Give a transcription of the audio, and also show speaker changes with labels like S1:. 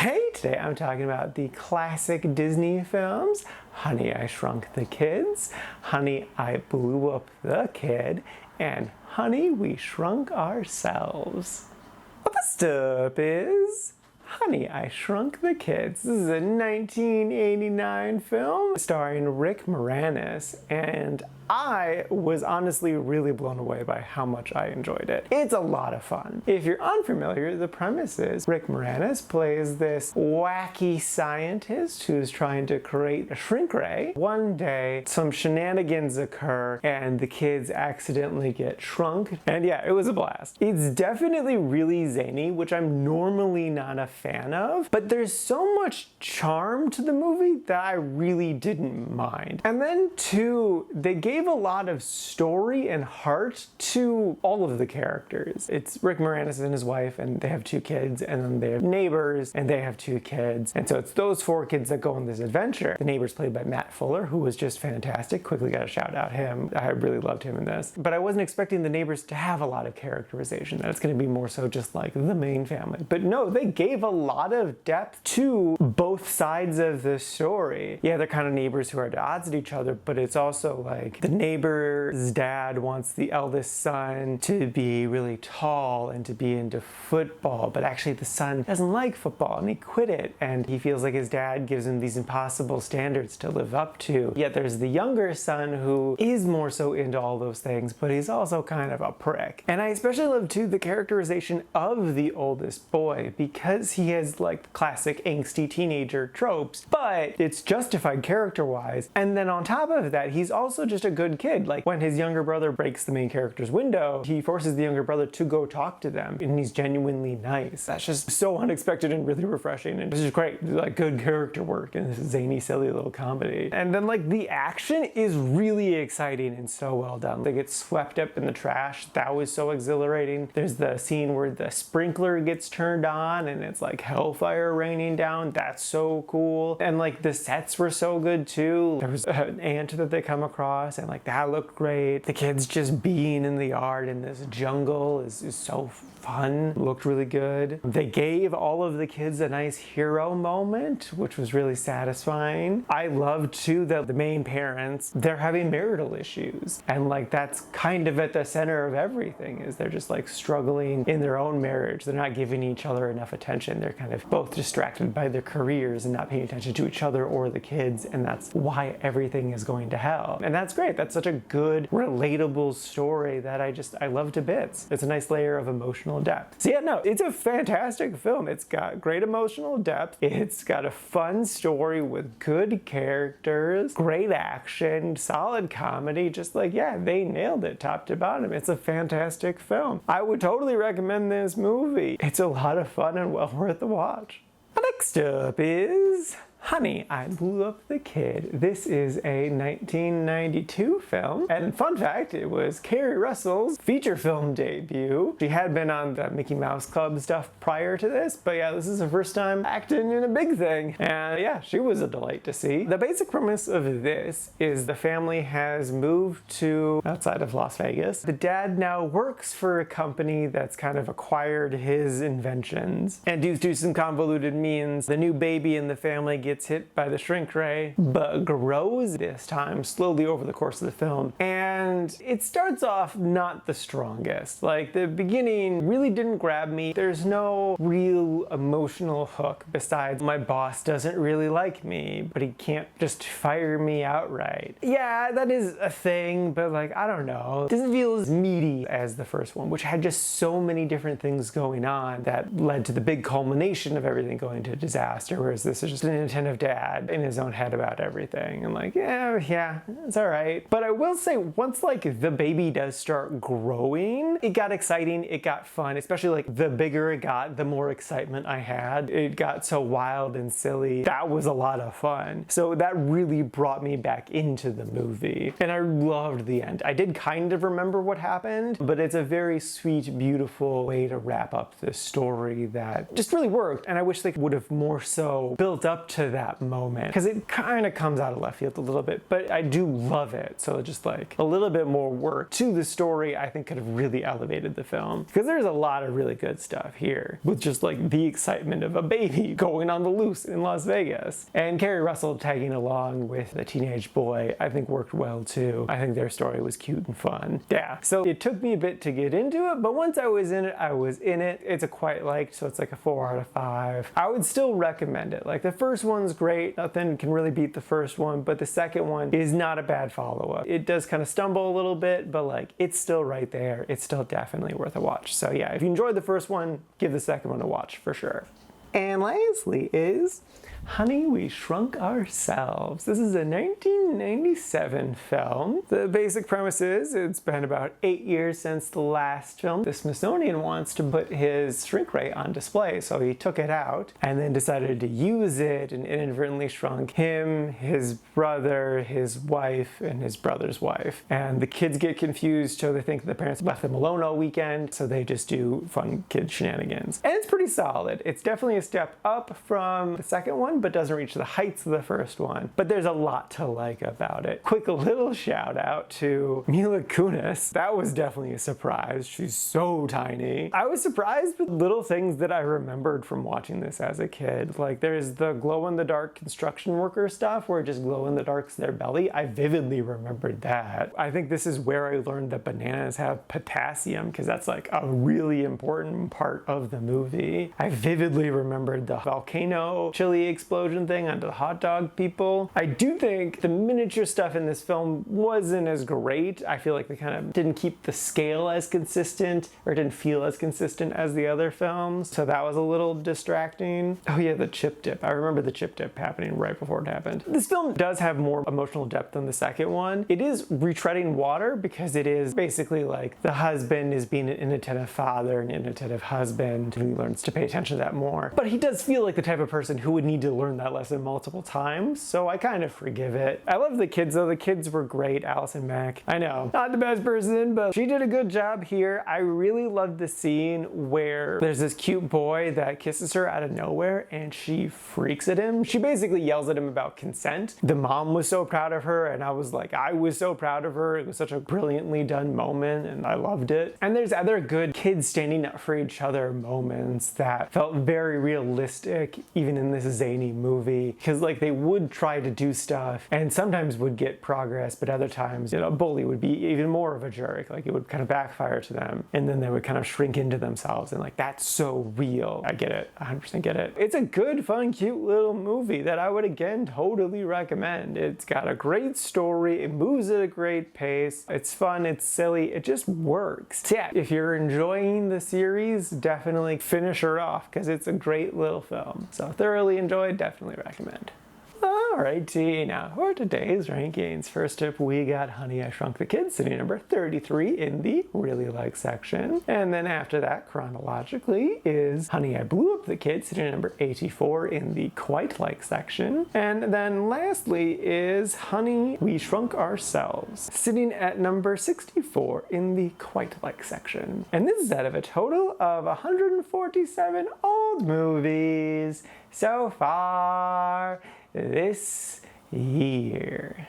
S1: Hey, today I'm talking about the classic Disney films, Honey, I Shrunk the Kids, Honey, I Blew Up the Kid, and Honey, We Shrunk Ourselves. First up is Honey, I Shrunk the Kids. This is a 1989 film starring Rick Moranis, and I was honestly really blown away by how much I enjoyed it. It's a lot of fun. If you're unfamiliar, the premise is Rick Moranis plays this wacky scientist who's trying to create a shrink ray. One day, some shenanigans occur and the kids accidentally get shrunk. And yeah, it was a blast. It's definitely really zany, which I'm normally not a fan of, but there's so much charm to the movie that I really didn't mind. And then two, they gave a lot of story and heart to all of the characters. It's Rick Moranis and his wife, and they have two kids, and then they have neighbors, and they have two kids. And so it's those four kids that go on this adventure. The neighbor's played by Matt Fuller, who was just fantastic. Quickly got to shout out him. I really loved him in this. But I wasn't expecting the neighbors to have a lot of characterization, that it's going to be more so just like the main family. But no, they gave a lot of depth to both sides of the story. Yeah, they're kind of neighbors who are at odds at each other, but it's also like the neighbor's dad wants the eldest son to be really tall and to be into football, but actually the son doesn't like football and he quit it, and he feels like his dad gives him these impossible standards to live up to. Yet there's the younger son who is more so into all those things, but he's also kind of a prick. And I especially love too the characterization of the oldest boy, because he has like classic angsty teenager tropes, but it's justified character-wise. And then on top of that, he's also just a good kid. Like when his younger brother breaks the main character's window, he forces the younger brother to go talk to them, and he's genuinely nice. That's just so unexpected and really refreshing, and it's just great. Like good character work in this zany, silly little comedy. And then like the action is really exciting and so well done. They get swept up in the trash. That was so exhilarating. There's the scene where the sprinkler gets turned on and it's like hellfire raining down. That's so cool. And like the sets were so good too. There was an ant that they come across, and like that looked great. The kids just being in the yard in this jungle is so fun. Looked really good. They gave all of the kids a nice hero moment, which was really satisfying. I loved too that the main parents, they're having marital issues, and like that's kind of at the center of everything, is they're just like struggling in their own marriage. They're not giving each other enough attention. They're kind of both distracted by their careers and not paying attention to each other or the kids, and that's why everything is going to hell. And that's great. That's such a good, relatable story that I love to bits. It's a nice layer of emotional depth. So yeah, no, it's a fantastic film. It's got great emotional depth. It's got a fun story with good characters, great action, solid comedy. Just like, yeah, they nailed it top to bottom. It's a fantastic film. I would totally recommend this movie. It's a lot of fun and well worth the watch. Next up is Honey, I Blew Up the Kid. This is a 1992 film, and fun fact, it was Kerry Russell's feature film debut. She had been on the Mickey Mouse Club stuff prior to this, but yeah, this is her first time acting in a big thing, and yeah, she was a delight to see. The basic premise of this is the family has moved to outside of Las Vegas. The dad now works for a company that's kind of acquired his inventions, and due to some convoluted means, the new baby in the family gets hit by the shrink ray, but grows this time slowly over the course of the film. And it starts off not the strongest. Like the beginning really didn't grab me. There's no real emotional hook besides my boss doesn't really like me, but he can't just fire me outright. Yeah, that is a thing, but like, I don't know. It doesn't feel as meaty as the first one, which had just so many different things going on that led to the big culmination of everything going to disaster, whereas this is just an inattentive dad in his own head about everything. And like, yeah, it's all right. But I will say, once like the baby does start growing, it got exciting, it got fun, especially like the bigger it got, the more excitement I had. It got so wild and silly. That was a lot of fun. So that really brought me back into the movie. And I loved the end. I did kind of remember what happened, but it's a very sweet, beautiful way to wrap up this story that just really worked. And I wish they would have more so built up to that moment, because it kind of comes out of left field a little bit, but I do love it. So just like a little bit more work to the story, I think could have really elevated the film, because there's a lot of really good stuff here with just like the excitement of a baby going on the loose in Las Vegas. And Kerry Russell tagging along with the teenage boy, I think worked well too. I think their story was cute and fun. Yeah, so it took me a bit to get into it, but once I was in it, I was in it. It's a quite liked, so it's like a 4 out of 5. I would still recommend it. Like the first one's great, nothing can really beat the first one, but the second one is not a bad follow-up. It does kind of stumble a little bit, but like it's still right there. It's still definitely worth a watch. So yeah, if you enjoyed the first one, give the second one a watch for sure. And lastly is Honey, We Shrunk Ourselves. This is a 1997 film. The basic premise is it's been about 8 years since the last film. The Smithsonian wants to put his shrink ray on display, so he took it out and then decided to use it and inadvertently shrunk him, his brother, his wife, and his brother's wife. And the kids get confused, so they think the parents left them alone all weekend, so they just do fun kid shenanigans. And it's pretty solid. It's definitely a step up from the second one, but doesn't reach the heights of the first one. But there's a lot to like about it. Quick little shout out to Mila Kunis. That was definitely a surprise. She's so tiny. I was surprised with little things that I remembered from watching this as a kid. Like there's the glow-in-the-dark construction worker stuff where just glow-in-the-dark's their belly. I vividly remembered that. I think this is where I learned that bananas have potassium, because that's like a really important part of the movie. I vividly remembered the volcano chili explosion thing onto the hot dog people. I do think the miniature stuff in this film wasn't as great. I feel like they kind of didn't keep the scale as consistent, or didn't feel as consistent as the other films, so that was a little distracting. Oh yeah, the chip dip. I remember the chip dip happening right before it happened. This film does have more emotional depth than the second one. It is retreading water, because it is basically like the husband is being an inattentive father, an inattentive husband, and he learns to pay attention to that more. But he does feel like the type of person who would need to learn that lesson multiple times, so I kind of forgive it. I love the kids though. The kids were great. Allison Mack, I know, not the best person, but she did a good job here. I really loved the scene where there's this cute boy that kisses her out of nowhere and she freaks at him. She basically yells at him about consent. The mom was so proud of her, and I was so proud of her. It was such a brilliantly done moment and I loved it. And there's other good kids standing up for each other moments that felt very realistic even in this zany movie, because like they would try to do stuff and sometimes would get progress, but other times, you know, a bully would be even more of a jerk. Like it would kind of backfire to them, and then they would kind of shrink into themselves, and like that's so real. I get it. 100% get it. It's a good, fun, cute little movie that I would again totally recommend. It's got a great story. It moves at a great pace. It's fun. It's silly. It just works. So yeah, if you're enjoying the series, definitely finish her off, because it's a great little film. So thoroughly enjoyed, definitely recommend. Alrighty, now for today's rankings. First up, we got Honey, I Shrunk the Kids, sitting number 33 in the Really Like section. And then after that, chronologically, is Honey, I Blew Up the Kid, sitting at number 84 in the Quite Like section. And then lastly is Honey, We Shrunk Ourselves, sitting at number 64 in the Quite Like section. And this is out of a total of 147 old movies so far this year.